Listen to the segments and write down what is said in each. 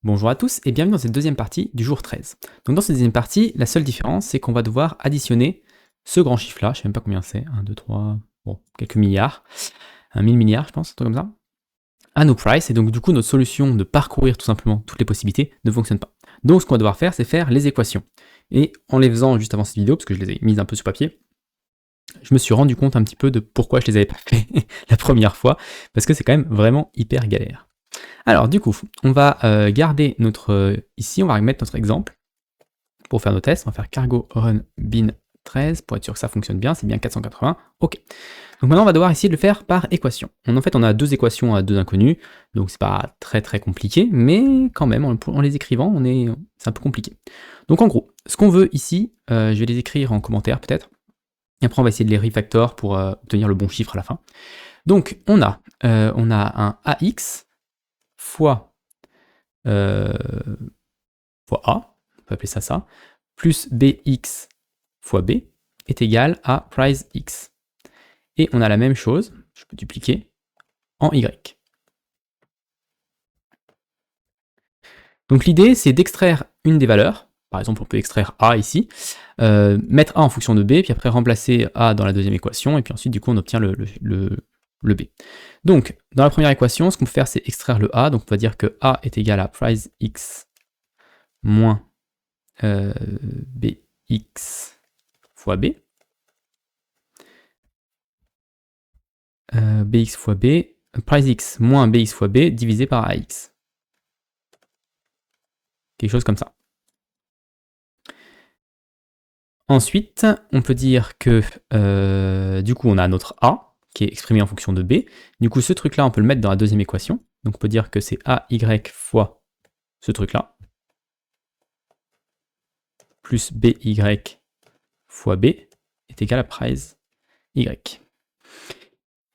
Bonjour à tous et bienvenue dans cette deuxième partie du jour 13. Donc dans cette deuxième partie, la seule différence, c'est qu'on va devoir additionner ce grand chiffre-là, je sais même pas combien c'est, 1, 2, 3, bon, quelques milliards, 1000 milliards je pense, un truc comme ça, à nos prices, et donc du coup notre solution de parcourir tout simplement toutes les possibilités ne fonctionne pas. Donc ce qu'on va devoir faire, c'est faire les équations. Et en les faisant juste avant cette vidéo, parce que je les ai mises un peu sur papier, je me suis rendu compte un petit peu de pourquoi je les avais pas fait la première fois, parce que c'est quand même vraiment hyper galère. Alors du coup, on va garder notre... ici, on va remettre notre exemple pour faire nos tests. On va faire cargo run bin 13 pour être sûr que ça fonctionne bien, c'est bien 480. Ok. Donc maintenant, on va devoir essayer de le faire par équation. En fait, on a deux équations à deux inconnus, donc c'est pas très très compliqué, mais quand même, en les écrivant, c'est un peu compliqué. Donc en gros, ce qu'on veut ici, je vais les écrire en commentaire peut-être, et après on va essayer de les refactor pour obtenir le bon chiffre à la fin. Donc on a un AX fois fois A, on peut appeler ça, plus BX fois B est égal à price X. Et on a la même chose, je peux dupliquer, en Y. Donc l'idée, c'est d'extraire une des valeurs, par exemple on peut extraire A ici, mettre A en fonction de B, puis après remplacer A dans la deuxième équation, et puis ensuite du coup on obtient le B. Donc dans la première équation, ce qu'on peut faire c'est extraire le A, donc on va dire que A est égal à price X moins BX fois B. BX fois B, price X moins BX fois B divisé par AX. Quelque chose comme ça. Ensuite, on peut dire que du coup on a notre A qui est exprimé en fonction de B. Du coup ce truc là on peut le mettre dans la deuxième équation. Donc on peut dire que c'est AY fois ce truc là plus BY fois B est égal à price Y.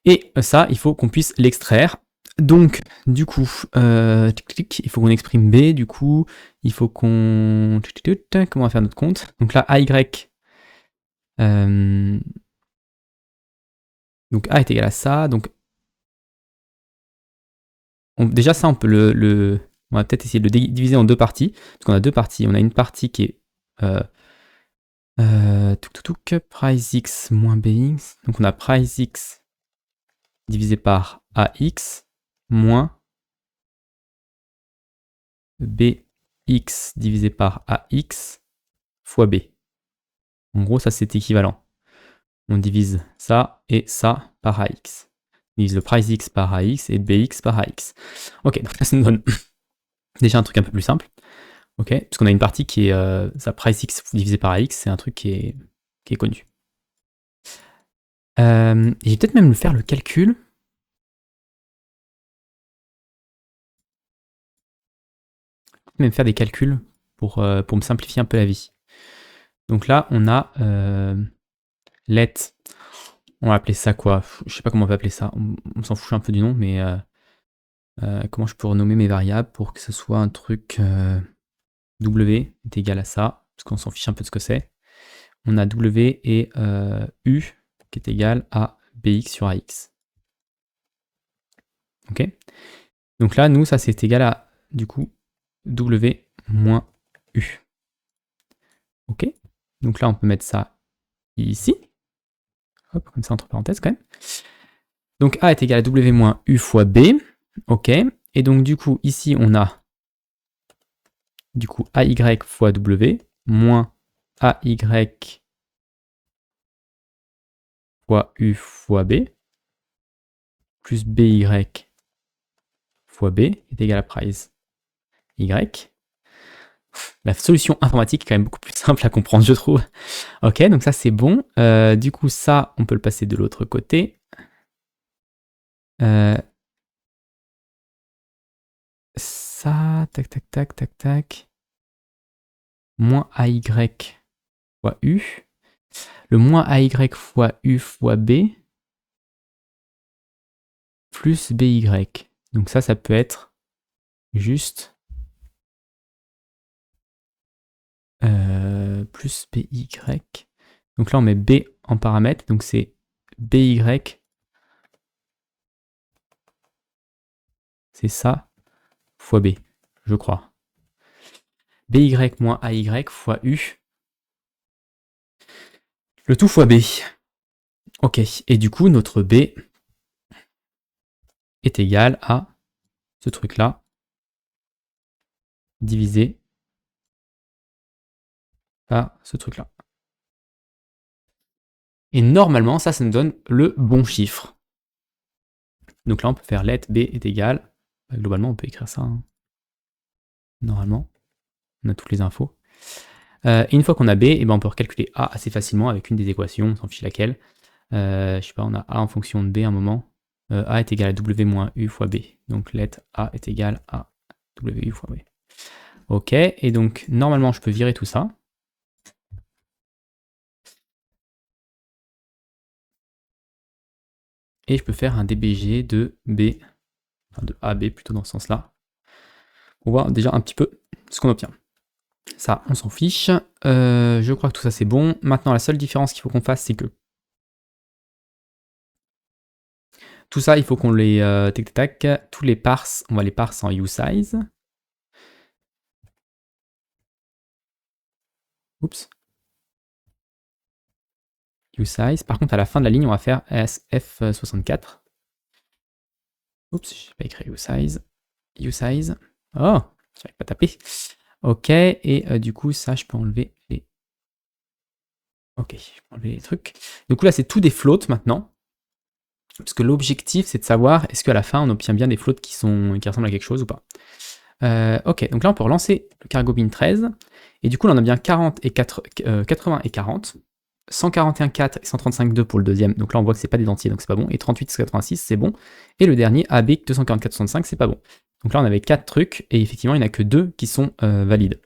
Et ça, il faut qu'on puisse l'extraire. Donc, du coup, il faut qu'on exprime B, du coup, il faut qu'on... Comment on va faire notre compte? Donc là, AY... donc A est égal à ça, donc... déjà ça, on peut on va peut-être essayer de le diviser en deux parties, parce qu'on a deux parties. On a une partie qui est... price X moins BX, donc on a price X divisé par AX moins BX divisé par AX fois B. En gros, ça c'est équivalent. On divise ça et ça par AX. On divise le price X par AX et BX par AX. Ok, donc ça nous donne déjà un truc un peu plus simple. Ok, parce qu'on a une partie qui est sa price X divisé par AX, c'est un truc qui est connu. Et je vais peut-être même faire le calcul. Même faire des calculs pour me simplifier un peu la vie. Donc là, on a let. On va appeler ça quoi? Je sais pas comment on va appeler ça. On s'en fout un peu du nom, mais comment je peux renommer mes variables pour que ce soit un truc W est égal à ça, parce qu'on s'en fiche un peu de ce que c'est. On a W et U qui est égal à BX sur AX. Ok? Donc là, nous, ça c'est égal à, du coup, W moins U. Ok? Donc là, on peut mettre ça ici. Hop, comme ça entre parenthèses quand même. Donc A est égal à W moins U fois B. Ok. Et donc du coup, ici, on a du coup AY fois W moins AY fois U fois B plus BY fois B est égal à price Y. La solution informatique est quand même beaucoup plus simple à comprendre, je trouve. Ok, donc ça c'est bon. Du coup, ça, on peut le passer de l'autre côté. Ça, tac, tac, tac, tac, tac. Moins AY fois U. Le moins AY fois U fois B plus BY. Donc ça peut être juste plus BY. Donc là, on met B en paramètre, donc c'est BY, c'est ça, fois B, je crois. BY moins AY fois U. Le tout fois B. Ok, et du coup, notre B est égal à ce truc-là, divisé par ce truc-là. Et normalement, ça nous donne le bon chiffre. Donc là, on peut faire let B est égal. Globalement, on peut écrire ça. Hein. Normalement, on a toutes les infos. Et une fois qu'on a B, et ben on peut recalculer A assez facilement avec une des équations, on s'en fiche laquelle. Je sais pas, on a A en fonction de B à un moment. A est égal à W moins U fois B. Donc let A est égal à WU fois B. Ok, et donc normalement je peux virer tout ça. Et je peux faire un DBG de B, enfin de AB plutôt dans ce sens-là. On voit déjà un petit peu ce qu'on obtient. Ça, on s'en fiche. Je crois que tout ça c'est bon. Maintenant, la seule différence qu'il faut qu'on fasse, c'est que tout ça, il faut qu'on les tac, tous les parses, on va les parser en usize. Oups. Usize. Par contre, à la fin de la ligne, on va faire SF64. Oups, j'ai pas écrit usize. Usize. Oh, j'arrive pas à taper. Ok, et du coup, ça, je peux enlever les... Ok, je peux enlever les trucs. Du coup, là, c'est tout des floats maintenant. Parce que l'objectif, c'est de savoir est-ce qu'à la fin, on obtient bien des floats qui ressemblent à quelque chose ou pas. Ok, donc là, on peut relancer le cargo bin 13. Et du coup, là, on a bien 40 et 80 et 40. 141,4 et 135,2 pour le deuxième. Donc là, on voit que c'est pas des entiers, donc c'est pas bon. Et 38,86, c'est bon. Et le dernier, AB 244,65, c'est pas bon. Donc là, on avait 4 trucs, et effectivement, il n'y en a que 2 qui sont valides.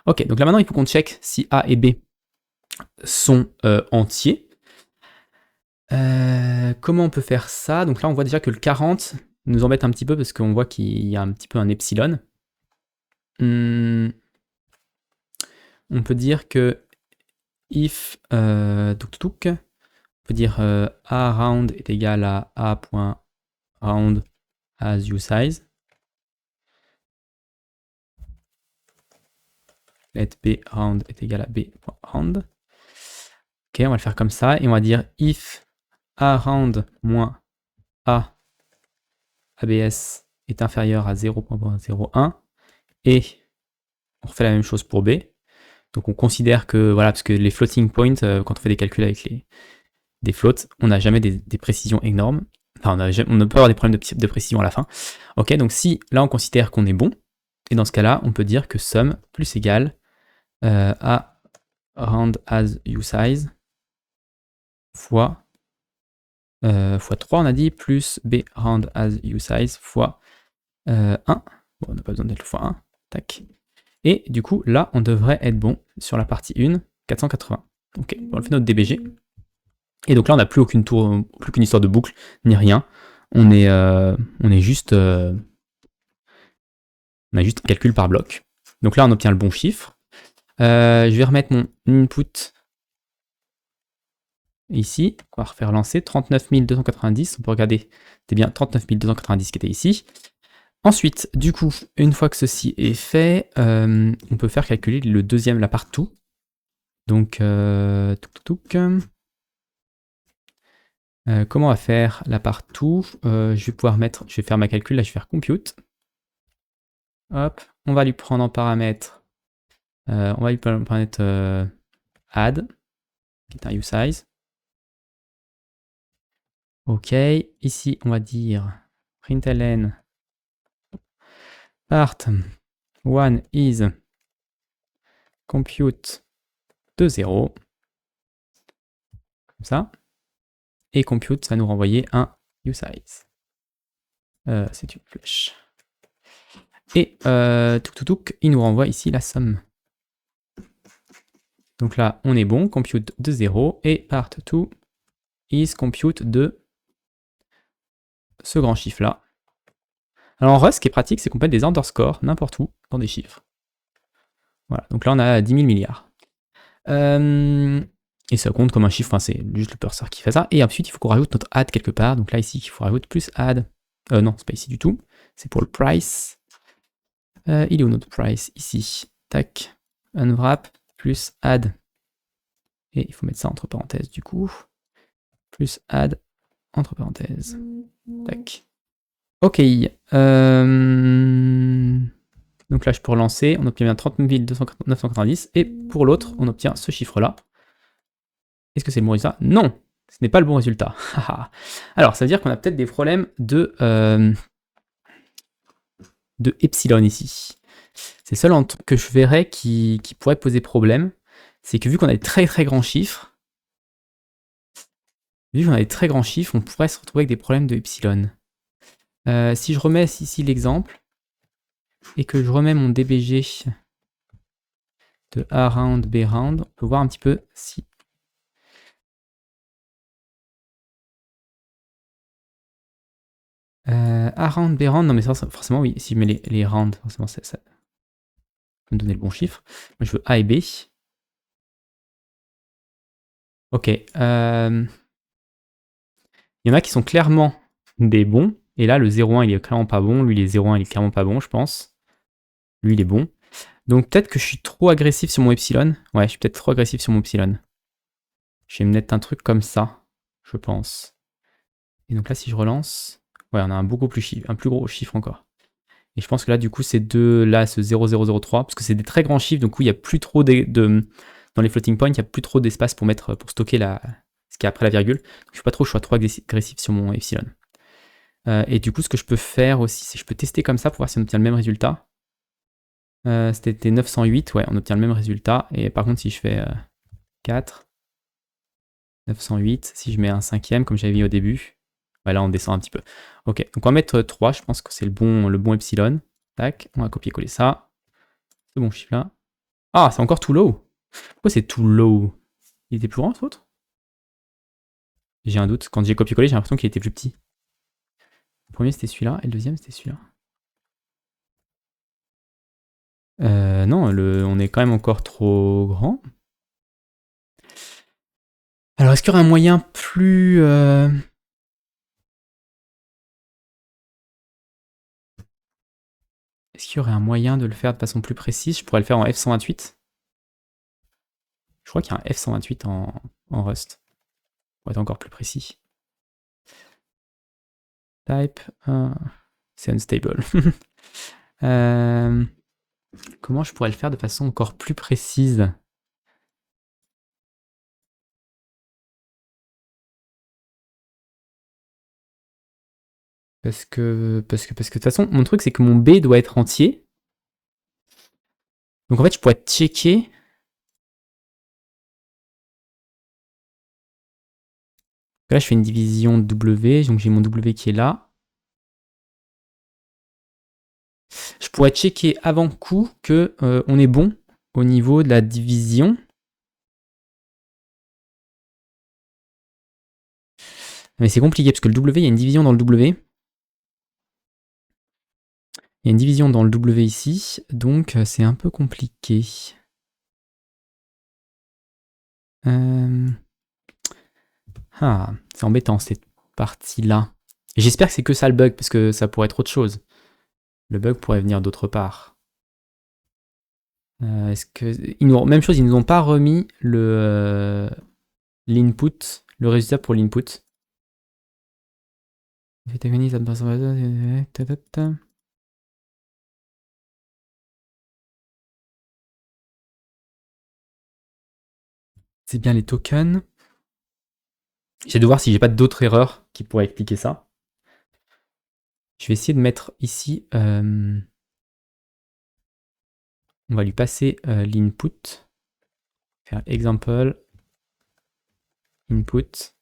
Ok, donc là maintenant, il faut qu'on check si A et B sont entiers. Comment on peut faire ça? Donc là, on voit déjà que le 40 nous embête un petit peu parce qu'on voit qu'il y a un petit peu un epsilon. On peut dire que if on peut dire a round est égal à a.round as usize. Let b round est égal à b.round. Ok, on va le faire comme ça et on va dire if a round moins a abs est inférieur à 0.01 et on refait la même chose pour b. Donc on considère que, voilà, parce que les floating points, quand on fait des calculs avec des floats, on n'a jamais des précisions énormes. Enfin, on peut avoir des problèmes de précision à la fin. Ok, donc si là on considère qu'on est bon, et dans ce cas-là, on peut dire que sum plus égal à round as usize fois 3, on a dit, plus b round as usize fois 1. Bon, on n'a pas besoin d'être fois 1. Tac. Et du coup, là, on devrait être bon sur la partie 1, 480. Ok, on fait notre DBG. Et donc là, on n'a plus aucune histoire de boucle, ni rien. On est juste... on a juste un calcul par bloc. Donc là, on obtient le bon chiffre. Je vais remettre mon input ici. On va refaire lancer 39 290. On peut regarder, c'était bien 39 290 qui était ici. Ensuite, du coup, une fois que ceci est fait, on peut faire calculer le deuxième, la part tout. Donc, comment on va faire la part tout? Je vais faire ma calcul, là je vais faire compute. Hop, on va lui prendre en paramètre, add, qui est un usize. Ok, ici on va dire println part 1 is compute de 0, comme ça, et compute, ça va nous renvoyer un usize. C'est une flèche. Et il nous renvoie ici la somme. Donc là, on est bon, compute de 0, et part 2 is compute de ce grand chiffre-là. Alors en Rust, ce qui est pratique, c'est qu'on peut mettre des underscores n'importe où dans des chiffres. Voilà, donc là on a 10 000 milliards. Et ça compte comme un chiffre, enfin, c'est juste le curseur qui fait ça. Et ensuite, il faut qu'on rajoute notre add quelque part. Donc là, ici, il faut rajouter plus add. Non, c'est pas ici du tout. C'est pour le price. Il est où notre price? Ici. tac, unwrap, plus add. Et il faut mettre ça entre parenthèses du coup. Plus add, entre parenthèses. Tac. Ok. Donc là, je peux relancer. On obtient bien 30 990. Et pour l'autre, on obtient ce chiffre-là. Est-ce que c'est le bon résultat? Non, ce n'est pas le bon résultat. Alors, ça veut dire qu'on a peut-être des problèmes de epsilon ici. C'est le seul truc que je verrais qui pourrait poser problème. C'est que vu qu'on a des très très grands chiffres, on pourrait se retrouver avec des problèmes de epsilon. Si je remets ici l'exemple, et que je remets mon DBG de A round, B round, on peut voir un petit peu si... A round, B round, non mais ça forcément oui, si je mets les rounds, forcément ça va me donner le bon chiffre. Moi je veux A et B. Ok. Il y en a qui sont clairement des bons, et là le 0,1 il est clairement pas bon, lui les 0,1 il est clairement pas bon je pense. Lui il est bon. Donc peut-être que je suis trop agressif sur mon epsilon. Ouais, je suis peut-être trop agressif sur mon epsilon. Je vais me mettre un truc comme ça, je pense. Et donc là si je relance... Ouais, on a un plus gros chiffre encore. Et je pense que là, du coup, c'est là, ce 0003, parce que c'est des très grands chiffres, donc il n'y a plus trop dans les floating points, il n'y a plus trop d'espace pour stocker ce qui est après la virgule. Donc, je ne suis pas trop, agressif sur mon epsilon. Et du coup, ce que je peux faire aussi, c'est que je peux tester comme ça pour voir si on obtient le même résultat. C'était 908, ouais, on obtient le même résultat. Et par contre, si je fais 4, 908, si je mets un cinquième, comme j'avais mis au début, ouais, là, on descend un petit peu. Ok, donc on va mettre 3, je pense que c'est le bon epsilon. Tac, on va copier-coller ça. Ce bon chiffre là. Ah, c'est encore too low. Pourquoi c'est too low? Il était plus grand, l'autre? J'ai un doute. Quand j'ai copié-collé, j'ai l'impression qu'il était plus petit. Le premier, c'était celui-là, et le deuxième, c'était celui-là. Non, on est quand même encore trop grand. Alors, est-ce qu'il y aurait un moyen plus... Est-ce qu'il y aurait un moyen de le faire de façon plus précise? Je pourrais le faire en F128. Je crois qu'il y a un F128 en Rust. Pour être encore plus précis. Type, c'est unstable. Comment je pourrais le faire de façon encore plus précise? Parce que de toute façon, mon truc c'est que mon B doit être entier. Donc en fait, je pourrais checker. Là, je fais une division de W, donc j'ai mon W qui est là. Je pourrais checker avant coup que on est bon au niveau de la division. Mais c'est compliqué parce que le W, il y a une division dans le W. Il y a une division dans le W ici, donc c'est un peu compliqué. Ah, c'est embêtant cette partie-là. J'espère que c'est que ça le bug, parce que ça pourrait être autre chose. Le bug pourrait venir d'autre part. Est-ce que même chose, ils nous ont pas remis l'input, le résultat pour l'input. C'est bien les tokens. J'essaie de voir si j'ai pas d'autres erreurs qui pourraient expliquer ça. Je vais essayer de mettre ici. On va lui passer l'input. Faire example. Input.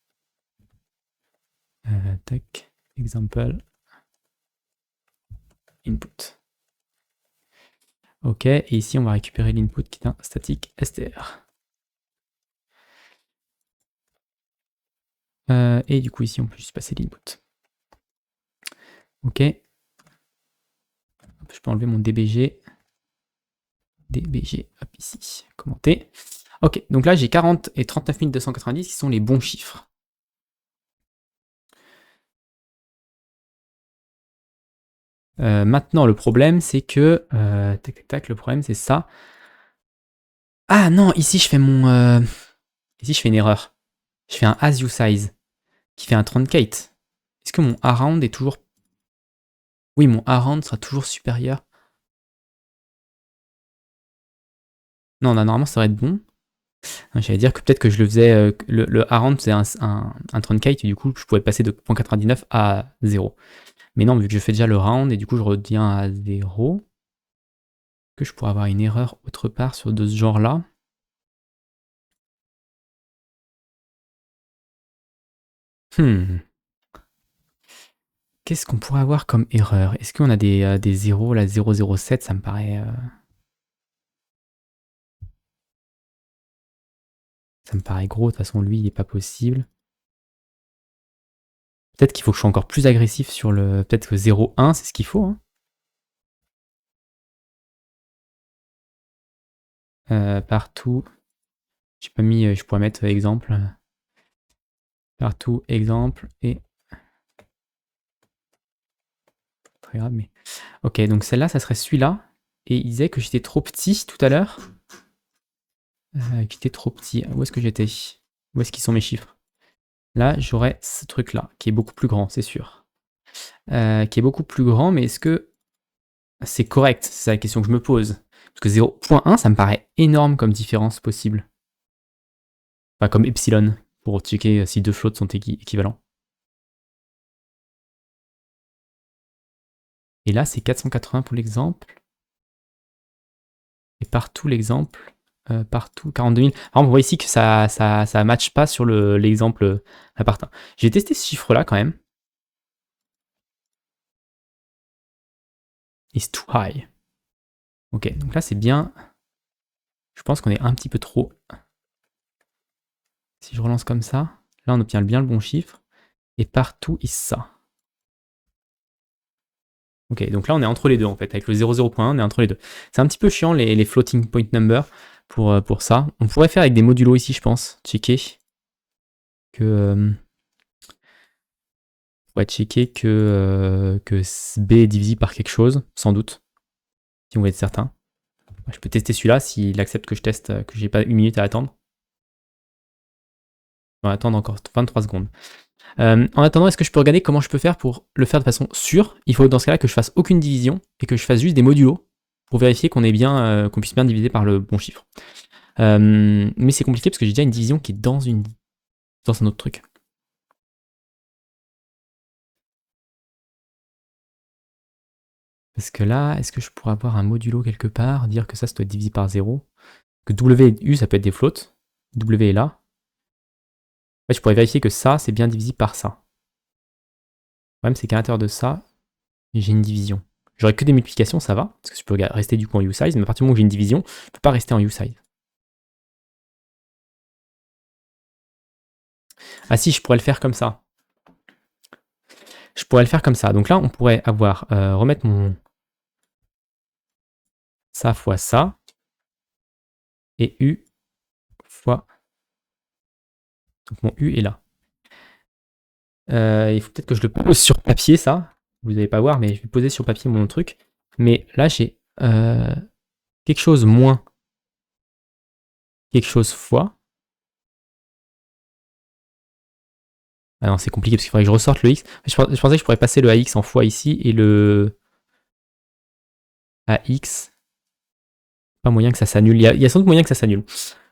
Tac. Example. Input. Ok, et ici on va récupérer l'input qui est un static str. Et du coup ici on peut juste passer l'input. Ok. Je peux enlever mon DBG. DBG, hop ici, commenter. Ok, donc là j'ai 40 et 39 290 qui sont les bons chiffres. Maintenant le problème c'est que, tac tac tac, le problème c'est ça. Ah non, ici je fais ici je fais une erreur. Je fais un as you size qui fait un truncate. Est-ce que mon around est toujours... Oui, mon around sera toujours supérieur. Non, normalement ça devrait être bon. J'allais dire que peut-être que je le faisais... le around faisait un truncate et du coup je pouvais passer de 0.99 à 0. Mais non, vu que je fais déjà le round et du coup je reviens à 0, que je pourrais avoir une erreur autre part de ce genre-là. Qu'est-ce qu'on pourrait avoir comme erreur? Est-ce qu'on a des zéros? Là, 007, ça me paraît... ça me paraît gros, de toute façon, lui, il n'est pas possible. Peut-être qu'il faut que je sois encore plus agressif sur le... Peut-être que 0,1, c'est ce qu'il faut. Hein. Partout. J'ai pas mis... je pourrais mettre exemple. Partout, exemple, et... Très grave, mais... Ok, donc celle-là, ça serait celui-là. Et il disait que j'étais trop petit tout à l'heure. Que j'étais trop petit. Où est-ce que j'étais? Où est-ce qu'ils sont mes chiffres? Là, j'aurais ce truc-là, qui est beaucoup plus grand, c'est sûr. Qui est beaucoup plus grand, mais est-ce que c'est correct? C'est la question que je me pose. Parce que 0,1, ça me paraît énorme comme différence possible. Enfin, comme epsilon, pour checker si deux floats sont équivalents. Et là, c'est 480 pour l'exemple. Et partout, l'exemple, partout, 42 000. Alors, on voit ici que ça matche pas sur l'exemple appartin. J'ai testé ce chiffre-là quand même. It's too high. Ok, donc là, c'est bien. Je pense qu'on est un petit peu trop. Si je relance comme ça, là, on obtient bien le bon chiffre. Et partout, is ça. Ok, donc là on est entre les deux en fait, avec le 0,0.1 on est entre les deux. C'est un petit peu chiant les floating point number pour ça. On pourrait faire avec des modulos ici je pense, checker que... checker que B est divisé par quelque chose, sans doute, si on veut être certain. Je peux tester celui-là s'il accepte que je teste, que j'ai pas une minute à attendre. On va attendre encore 23 secondes. En attendant, est-ce que je peux regarder comment je peux faire pour le faire de façon sûre? Il faut dans ce cas-là que je fasse aucune division et que je fasse juste des modulos pour vérifier qu'on qu'on puisse bien diviser par le bon chiffre. Mais c'est compliqué parce que j'ai déjà une division qui est dans un autre truc. Parce que là, est-ce que je pourrais avoir un modulo quelque part, dire que ça doit être divisé par 0? Que W et U, ça peut être des floats. W est là. En fait, je pourrais vérifier que ça, c'est bien divisé par ça. Le problème, c'est qu'à l'intérieur de ça, j'ai une division. J'aurais que des multiplications, ça va, parce que je peux rester du coup en usize, mais à partir du moment où j'ai une division, je ne peux pas rester en usize. Ah si, je pourrais le faire comme ça. Je pourrais le faire comme ça. Donc là, on pourrait avoir, remettre mon ça fois ça, et U fois... Donc mon U est là. Il faut peut-être que je le pose sur papier, ça. Vous n'allez pas voir, mais je vais poser sur papier mon truc. Mais là, j'ai quelque chose moins quelque chose fois. Ah non, c'est compliqué parce qu'il faudrait que je ressorte le x. Je pensais que je pourrais passer le ax en fois ici et le ax. Pas moyen que ça s'annule. Il y a sans doute moyen que ça s'annule.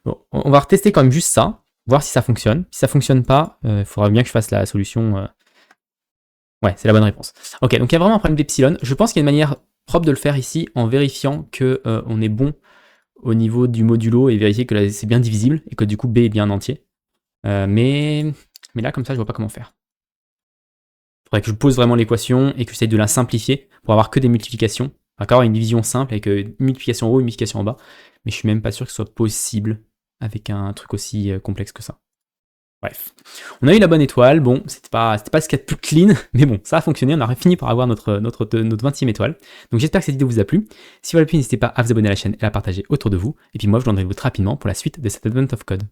Bon, on va retester quand même juste ça, voir si ça fonctionne. Si ça fonctionne pas, il faudra bien que je fasse la solution. Ouais, c'est la bonne réponse. Ok, donc il y a vraiment un problème d'epsilon. Je pense qu'il y a une manière propre de le faire ici en vérifiant que on est bon au niveau du modulo et vérifier que c'est bien divisible et que du coup B est bien entier. Mais là, comme ça, je vois pas comment faire. Il faudrait que je pose vraiment l'équation et que j'essaye de la simplifier pour avoir que des multiplications. Enfin, avoir une division simple avec une multiplication en haut et une multiplication en bas. Mais je suis même pas sûr que ce soit possible avec un truc aussi complexe que ça. Bref. On a eu la bonne étoile. Bon, c'était pas ce qu'il y a de plus clean, mais bon, ça a fonctionné. On a fini par avoir notre 20e étoile. Donc j'espère que cette vidéo vous a plu. Si vous avez plu, n'hésitez pas à vous abonner à la chaîne et à la partager autour de vous. Et puis moi, je vous donnerai très rapidement pour la suite de cet Advent of Code.